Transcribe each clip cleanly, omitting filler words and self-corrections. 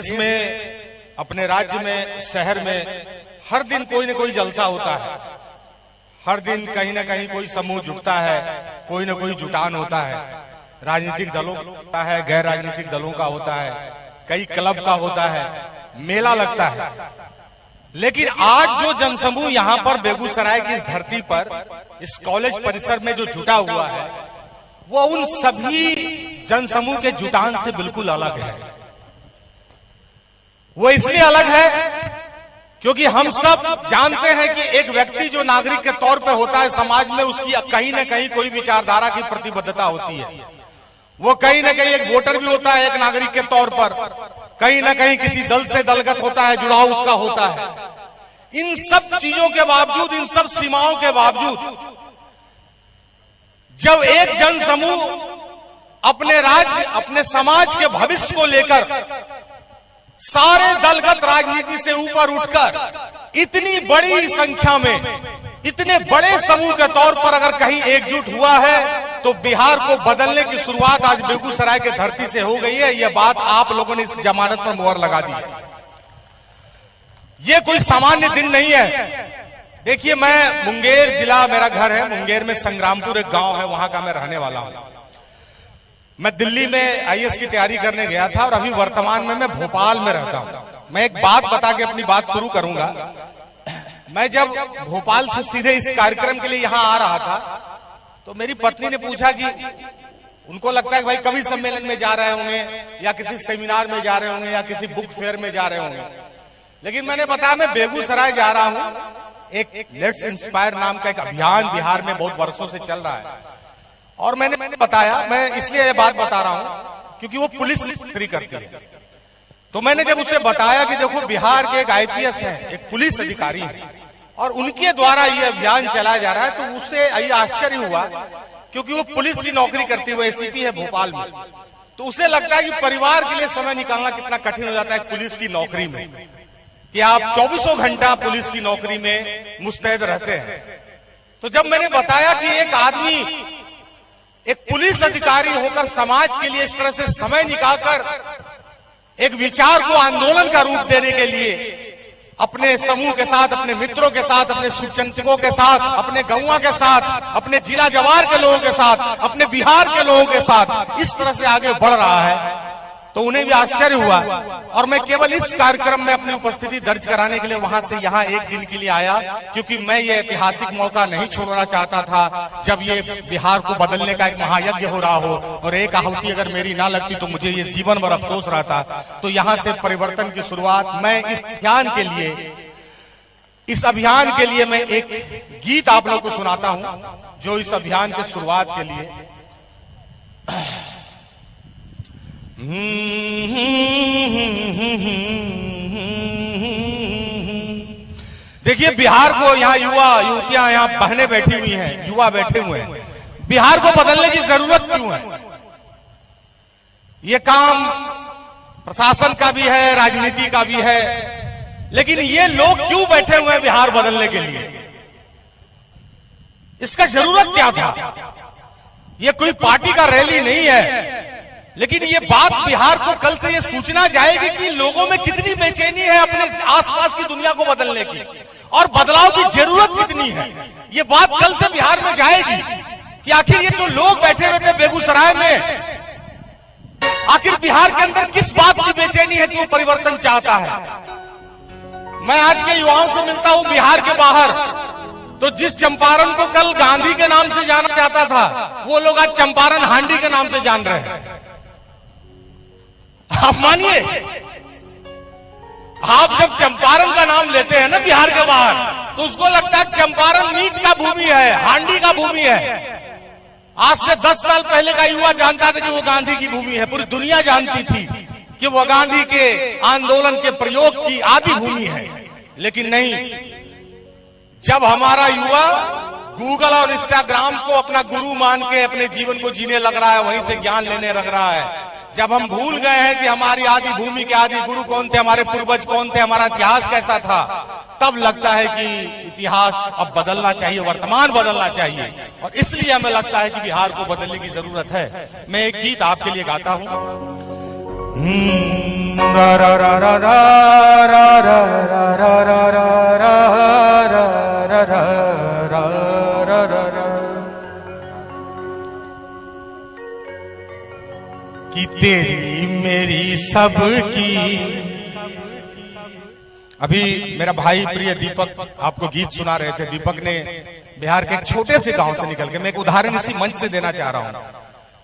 देश में, अपने राज्य में, शहर में हर दिन कोई न कोई जलसा होता है। हर दिन कहीं ना कहीं कोई समूह जुटता है, कोई न कोई जुटान होता है। राजनीतिक दलों का होता है, गैर राजनीतिक दलों का होता है, कई क्लब का होता है, मेला लगता है। लेकिन आज जो जनसमूह यहाँ पर बेगूसराय की इस धरती पर, इस कॉलेज परिसर में जो जुटा हुआ है, वो उन सभी जनसमूह के जुटान से बिल्कुल अलग है। वो इसलिए अलग है क्योंकि हम सब जानते हैं कि एक व्यक्ति जो नागरिक के तौर पे होता है समाज में, उसकी कहीं न कहीं कोई विचारधारा की प्रतिबद्धता होती है। वो कहीं न कहीं एक वोटर भी होता है एक नागरिक के तौर पर, कहीं न कहीं किसी दल से दलगत होता है, जुड़ाव उसका होता है। इन सब चीजों के बावजूद, इन सब सीमाओं के बावजूद, जब एक जनसमूह अपने राज्य, अपने समाज के भविष्य को लेकर सारे दलगत राजनीति से ऊपर उठकर इतनी बड़ी संख्या में, इतने बड़े समूह के तौर पर अगर कहीं एकजुट हुआ है, तो बिहार को बदलने की शुरुआत आज बेगूसराय के धरती से हो गई है। यह बात आप लोगों ने इस जमानत पर मुहर लगा दी है। यह कोई सामान्य दिन नहीं है। देखिए, मैं मुंगेर जिला मेरा घर है, मुंगेर में संग्रामपुर एक गांव है, वहां का मैं रहने वाला हूं। मैं दिल्ली में आईएएस की तैयारी करने गया था और अभी वर्तमान में मैं भोपाल में रहता हूं। मैं एक बात बता के अपनी बात शुरू करूंगा। मैं जब भोपाल से सीधे इस कार्यक्रम के लिए यहां आ रहा था, तो मेरी पत्नी ने पूछा कि उनको लगता है कि भाई कवि सम्मेलन में जा रहे होंगे, या किसी सेमिनार में जा रहे होंगे, या किसी बुक फेयर में जा रहे होंगे। लेकिन मैंने बताया मैं बेगूसराय जा रहा हूं। एक लेट्स इंस्पायर नाम का एक अभियान बिहार में बहुत वर्षों से चल रहा है। और मैंने बताया, मैं इसलिए ये बात बता रहा हूं क्योंकि वो पुलिस नौकरी करती है। तो मैंने जब उसे बताया कि देखो, बिहार के एक आईपीएस है, एक पुलिस अधिकारी है, और उनके द्वारा ये अभियान चलाया जा रहा है, तो उससे आश्चर्य हुआ क्योंकि वो पुलिस की नौकरी करती हुई एसीपी है भोपाल में। तो उसे लगता है कि परिवार के लिए समय निकालना कितना कठिन हो जाता है पुलिस की नौकरी में, कि आप 24 घंटा पुलिस की नौकरी में मुस्तैद रहते हैं। तो जब मैंने बताया कि एक आदमी, एक पुलिस अधिकारी होकर समाज के लिए इस तरह से समय निकालकर एक विचार को आंदोलन का रूप देने के लिए अपने समूह के साथ, अपने मित्रों के साथ, अपने शुभचिंतकों के साथ, अपने गौवा के साथ, अपने जिला जवार के लोगों के साथ, अपने बिहार के लोगों के साथ इस तरह से आगे बढ़ रहा है, तो उन्हें भी आश्चर्य हुआ। और मैं केवल इस कार्यक्रम में अपनी उपस्थिति दर्ज कराने के लिए वहां से यहाँ एक दिन के लिए आया, क्योंकि मैं ये ऐतिहासिक मौका नहीं छोड़ना चाहता था जब ये बिहार को बदलने का एक महायज्ञ हो रहा हो, और एक आहुति अगर मेरी ना लगती तो मुझे ये जीवन भर अफसोस रहता। तो यहाँ से परिवर्तन की शुरुआत मैं इस अभियान के लिए, इस अभियान के लिए मैं एक गीत आप लोगों को सुनाता हूं, जो इस अभियान की शुरुआत के लिए देखिए, बिहार को यहाँ युवा युवतियां, यहाँ बहनें बैठी हुई हैं, युवा बैठे हुए हैं। बिहार को बदलने की जरूरत क्यों है? ये काम प्रशासन का भी है, राजनीति का भी है, लेकिन ये लोग क्यों बैठे हुए हैं बिहार बदलने के लिए? इसका जरूरत क्या था? ये कोई पार्टी का रैली नहीं है, लेकिन ये बात बिहार को कल से ये सूचना जाएगी कि लोगों में कितनी बेचैनी है अपने आसपास की दुनिया को बदलने की, और बदलाव की जरूरत कितनी है। ये बात कल से बिहार में जाएगी कि आखिर ये जो लोग बैठे हुए थे बेगूसराय में, आखिर बिहार के अंदर किस बात की बेचैनी है कि वो परिवर्तन चाहता है। मैं आज के युवाओं से मिलता हूं बिहार के बाहर, तो जिस चंपारण को कल गांधी के नाम से जाना जाता था, वो लोग आज चंपारण हांडी के नाम से जान रहे हैं। आप मानिए, आप जब चंपारण का नाम लेते हैं ना बिहार के बाहर, तो उसको लगता है चंपारण मीट का भूमि है, हांडी का भूमि है। आज से 10 साल पहले का युवा जानता था कि वो गांधी की भूमि है। पूरी दुनिया जानती थी कि वो गांधी के आंदोलन के प्रयोग की आदि भूमि है। लेकिन नहीं, जब हमारा युवा गूगल और इंस्टाग्राम को अपना गुरु मान के अपने जीवन को जीने लग रहा है, वहीं से ज्ञान लेने लग रहा है, जब हम भूल गए हैं कि हमारी आदि भूमि के आदि गुरु कौन थे, हमारे पूर्वज कौन थे, हमारा इतिहास कैसा था, तब लगता है कि इतिहास अब बदलना चाहिए, वर्तमान बदलना चाहिए। और इसलिए हमें लगता है कि बिहार को बदलने की जरूरत है। मैं एक गीत आपके लिए गाता हूं। रा रा रा रा रा रा रा रा रा रा रा रा रा रा रा रा कि तेरी मेरी सबकी। अभी मेरा भाई प्रिय दीपक आपको गीत सुना रहे थे। दीपक ने बिहार के एक छोटे से गांव से निकल के, मैं एक उदाहरण इसी मंच से देना चाह रहा हूं,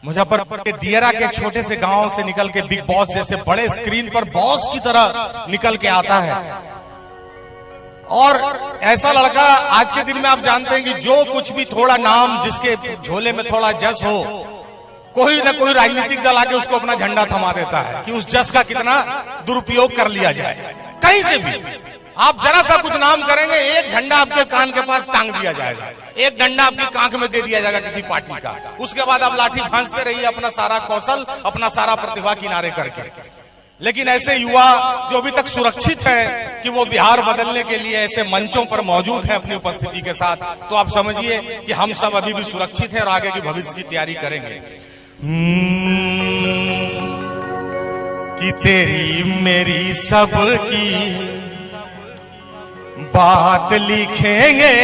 मुजफ्फरपुर के दियरा के छोटे से गांव से निकल के बिग बॉस जैसे बड़े स्क्रीन पर बॉस की तरह निकल के आता है। और ऐसा लड़का आज के दिन में आप जानते हैं कि जो कुछ भी थोड़ा नाम जिसके झोले में थोड़ा जस हो, कोई ना कोई राजनीतिक दल आके उसको अपना झंडा थमा देता है कि उस जस का कितना दुरुपयोग कर लिया जाए। कहीं से भी आप जरा सा कुछ नाम करेंगे, एक झंडा आपके कान के पास टांग दिया जाएगा, एक डंडा आपकी कांख में दे दिया जाएगा किसी पार्टी का। उसके बाद आप लाठी भांजते रहिए अपना सारा कौशल, अपना सारा प्रतिभा किनारे करके। लेकिन ऐसे युवा जो अभी तक सुरक्षित है कि वो बिहार बदलने के लिए ऐसे मंचों पर मौजूद है अपनी उपस्थिति के साथ, तो आप समझिए कि हम सब अभी भी सुरक्षित हैं और आगे की भविष्य की तैयारी करेंगे। कि तेरी मेरी सबकी बात लिखेंगे,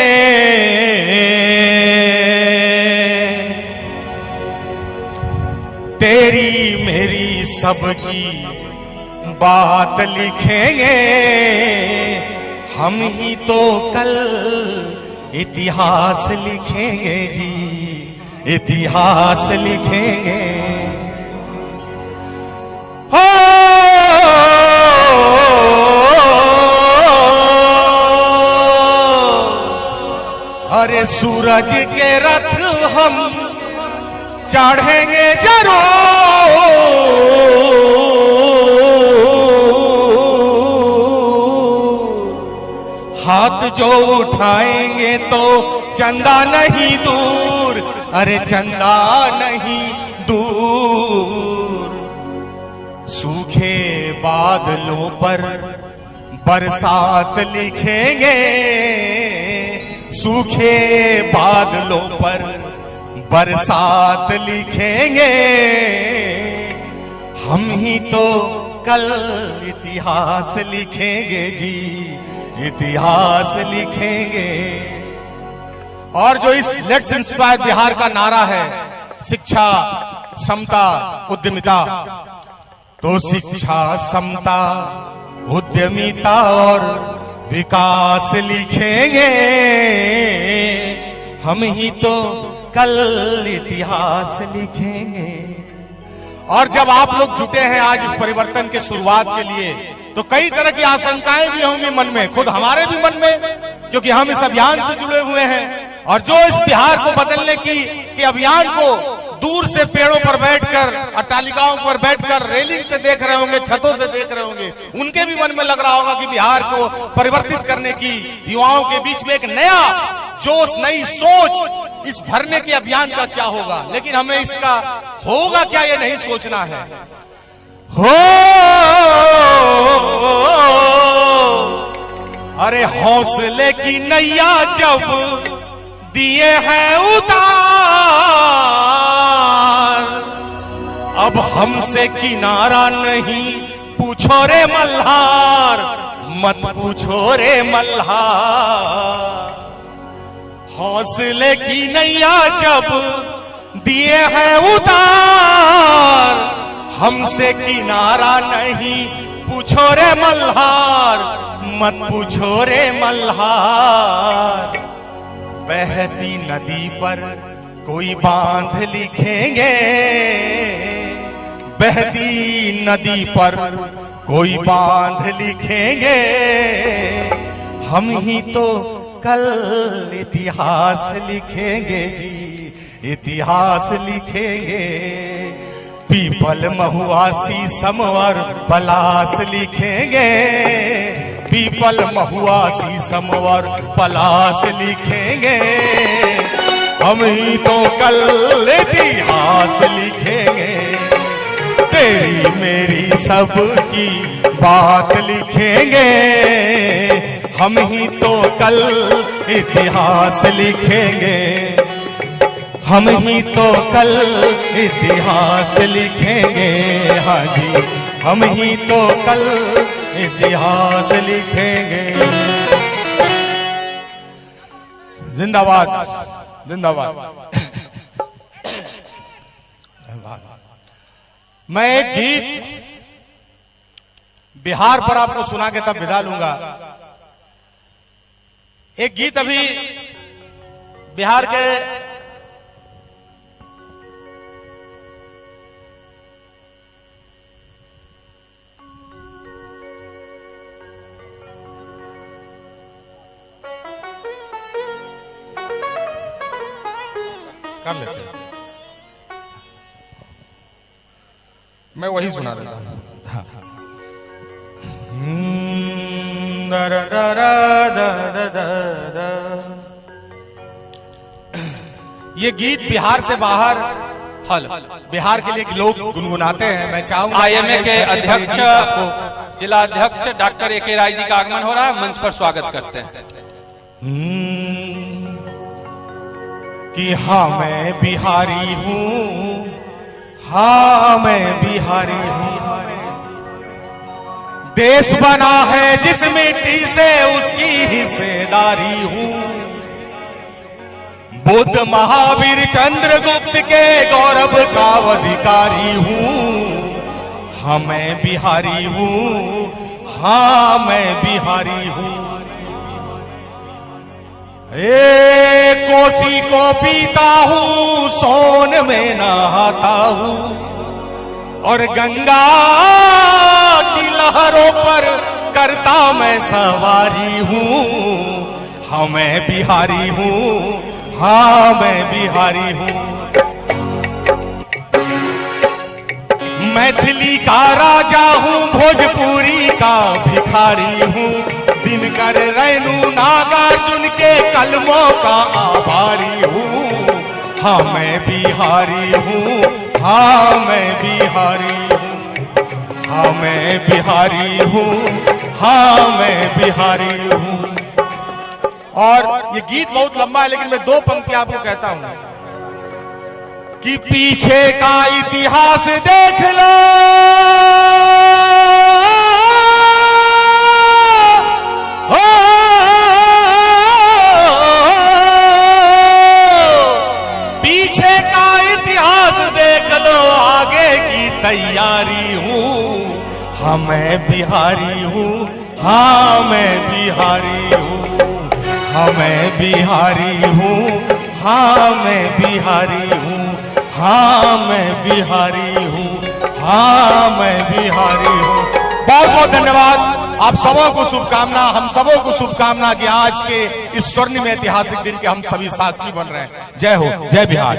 तेरी मेरी सबकी बात लिखेंगे, हम ही तो कल इतिहास लिखेंगे जी, इतिहास लिखेंगे। हो अरे सूरज के रथ हम चढ़ेंगे जरूर, हाथ जो उठाएंगे तो चंदा नहीं दूर, अरे चंदा नहीं दूर। सूखे बादलों पर बरसात लिखेंगे, सूखे बादलों पर बरसात लिखेंगे, हम ही तो कल इतिहास लिखेंगे जी, इतिहास लिखेंगे। और जो इस लेट्स इंस्पायर बिहार का नारा है, शिक्षा समता उद्यमिता, तो शिक्षा समता उद्यमिता और विकास लिखेंगे, हम ही तो कल इतिहास लिखेंगे। और जब आप लोग जुटे हैं आज इस परिवर्तन के शुरुआत के लिए, तो कई तरह की आशंकाएं भी होंगी मन में, खुद हमारे भी मन में, क्योंकि हम इस अभियान से जुड़े हुए हैं। और जो इस बिहार को बदलने की अभियान को दूर से पेड़ों पर बैठकर, अट्टालिकाओं पर बैठकर, रेलिंग से देख रहे होंगे, छतों से देख रहे होंगे, उनके भी मन में लग रहा होगा कि बिहार को परिवर्तित करने की युवाओं के बीच में एक नया जोश, नई सोच इस भरने के अभियान का क्या होगा। लेकिन हमें इसका होगा क्या ये नहीं सोचना है। हो अरे हौसले की नैया जब दिए हैं उतार, अब हमसे किनारा नहीं पूछो रे मल्हार, मत पूछो रे मल्हार। हौसले की नैया जब दिए हैं उतार, हमसे किनारा नहीं पूछो रे मल्हार, मत पूछो रे मल्हार। बहती नदी पर कोई बांध लिखेंगे, बहती नदी पर कोई बांध लिखेंगे, हम ही तो कल इतिहास लिखेंगे जी, इतिहास लिखेंगे। पीपल महुआ शीशम और पलास लिखेंगे, पीपल महुआ शीशम और पलास लिखेंगे, हम ही तो कल इतिहास लिखेंगे। तेरी मेरी सबकी बात लिखेंगे, हम ही तो कल इतिहास लिखेंगे, हम ही तो कल इतिहास लिखेंगे। हाँ जी, हम ही तो कल इतिहास लिखेंगे। जिंदाबाद जिंदाबाद। मैं एक गीत बिहार पर आपको सुना के तब विदा लूंगा। एक गीत अभी बिहार के कर लेते हैं, मैं वही सुना देता हूं। ये गीत बिहार से बाहर बिहार के लिए लोग गुनगुनाते हैं। मैं चाहूंगा आईएमए के अध्यक्ष जिला अध्यक्ष डॉक्टर ए.के. राय जी का आगमन हो रहा है, मंच पर स्वागत करते हैं। कि हाँ मैं बिहारी हूँ, हाँ मैं बिहारी हूँ। देश बना है जिस मिट्टी से उसकी हिस्सेदारी हूँ। बुद्ध महावीर चंद्रगुप्त के गौरव का अधिकारी हूँ। हाँ मैं बिहारी हूँ, हाँ मैं बिहारी हूँ। कोसी को पीता हूँ, सोन में नहाता हूँ, और गंगा की लहरों पर करता मैं सवारी हूँ। हाँ मैं बिहारी हूँ, हाँ मैं बिहारी हूँ। मैथिली का राजा हूँ, भोजपुरी का भिखारी हूँ। दिनकर रैनू नागार्जुन के कलमों का आभारी हूँ। हाँ मैं बिहारी हूँ, हाँ मैं बिहारी हूँ, हाँ मैं बिहारी हूँ, हाँ मैं बिहारी हूँ। और ये गीत बहुत लंबा है, लेकिन मैं दो पंक्ति आपको कहता हूं कि पीछे का इतिहास देख लो, पीछे का इतिहास देख लो, आगे की तैयारी हूँ। हाँ मैं बिहारी हूँ, हाँ मैं बिहारी हूँ, हाँ मैं बिहारी हूँ, हाँ मैं बिहारी हूँ, हाँ मैं बिहारी हूँ, हाँ मैं बिहारी हूँ। बहुत बहुत धन्यवाद। आप सबों को शुभकामना, हम सबों को शुभकामना कि आज के इस स्वर्णिम ऐतिहासिक दिन के हम सभी साक्षी बन रहे हैं। जय हो, जय बिहार।